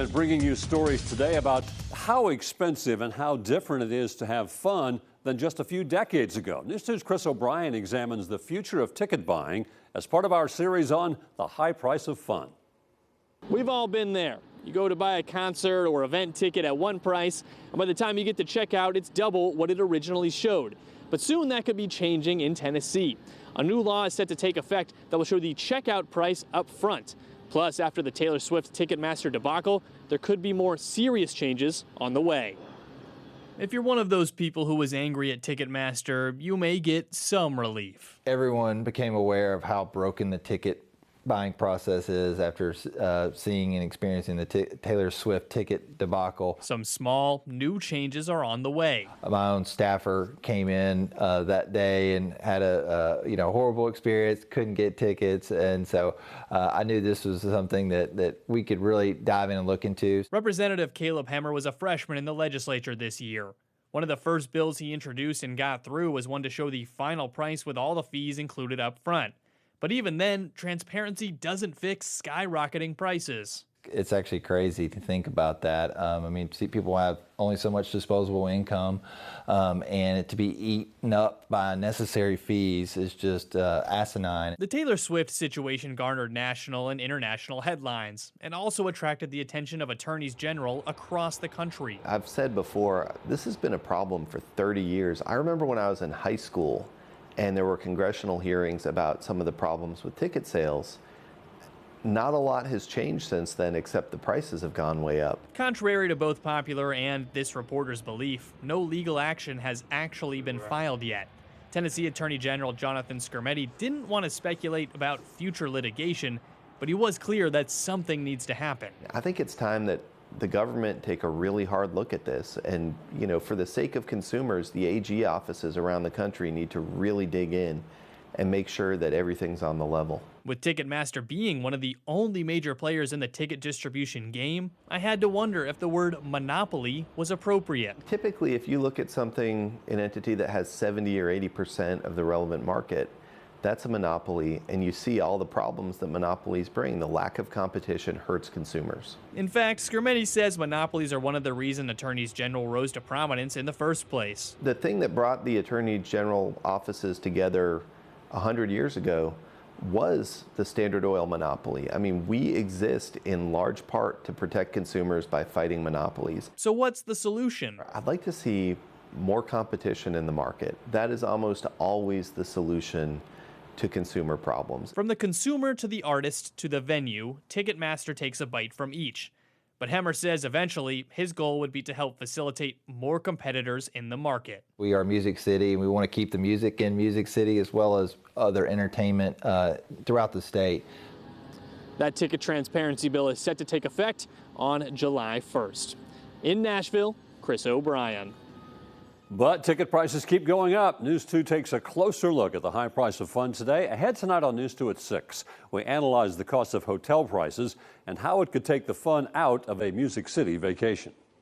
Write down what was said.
Entertainment bringing you stories today about how expensive and how different it is to have fun than just a few decades ago. News 2's Chris O'Brien examines the future of ticket buying as part of our series on the high price of fun. We've all been there. You go to buy a concert or event ticket at one price, and by the time you get to checkout, it's double what it originally showed. But soon that could be changing in Tennessee. A new law is set to take effect that will show the checkout price up front. Plus, after the Taylor Swift Ticketmaster debacle, there could be more serious changes on the way. If you're one of those people who was angry at Ticketmaster, you may get some relief. Everyone became aware of how broken the ticket buying process is after seeing and experiencing the Taylor Swift ticket debacle. Some small, new changes are on the way. My own staffer came in that day and had a horrible experience, couldn't get tickets, and so I knew this was something that we could really dive in and look into. Representative Caleb Hemmer was a freshman in the legislature this year. One of the first bills he introduced and got through was one to show the final price with all the fees included up front. But even then, transparency doesn't fix skyrocketing prices. It's actually crazy to think about that. People have only so much disposable income, and to be eaten up by unnecessary fees is just asinine. The Taylor Swift situation garnered national and international headlines and also attracted the attention of attorneys general across the country. I've said before, this has been a problem for 30 years. I remember when I was in high school, and there were congressional hearings about some of the problems with ticket sales. Not a lot has changed since then, except the prices have gone way up. Contrary to both popular and this reporter's belief, no legal action has actually been filed yet. Tennessee Attorney General Jonathan Skrmetti didn't want to speculate about future litigation, but he was clear that something needs to happen. I think it's time that the government take a really hard look at this, and for the sake of consumers, the AG offices around the country need to really dig in and make sure that everything's on the level. With Ticketmaster being one of the only major players in the ticket distribution game, I had to wonder if the word monopoly was appropriate. Typically, if you look at an entity that has 70 or 80% of the relevant market, that's a monopoly, and you see all the problems that monopolies bring. The lack of competition hurts consumers. In fact, Skrmetti says monopolies are one of the reasons attorneys general rose to prominence in the first place. The thing that brought the attorney general offices together 100 years ago was the Standard Oil monopoly. We exist in large part to protect consumers by fighting monopolies. So what's the solution? I'd like to see more competition in the market. That is almost always the solution to consumer problems. From the consumer to the artist to the venue, Ticketmaster takes a bite from each. But Hemmer says eventually his goal would be to help facilitate more competitors in the market. We are Music City, and we want to keep the music in Music City as well as other entertainment throughout the state. That ticket transparency bill is set to take effect on July 1st. In Nashville, Chris O'Brien. But ticket prices keep going up. News 2 takes a closer look at the high price of fun today. Ahead tonight on News 2 at 6, we analyze the cost of hotel prices and how it could take the fun out of a Music City vacation.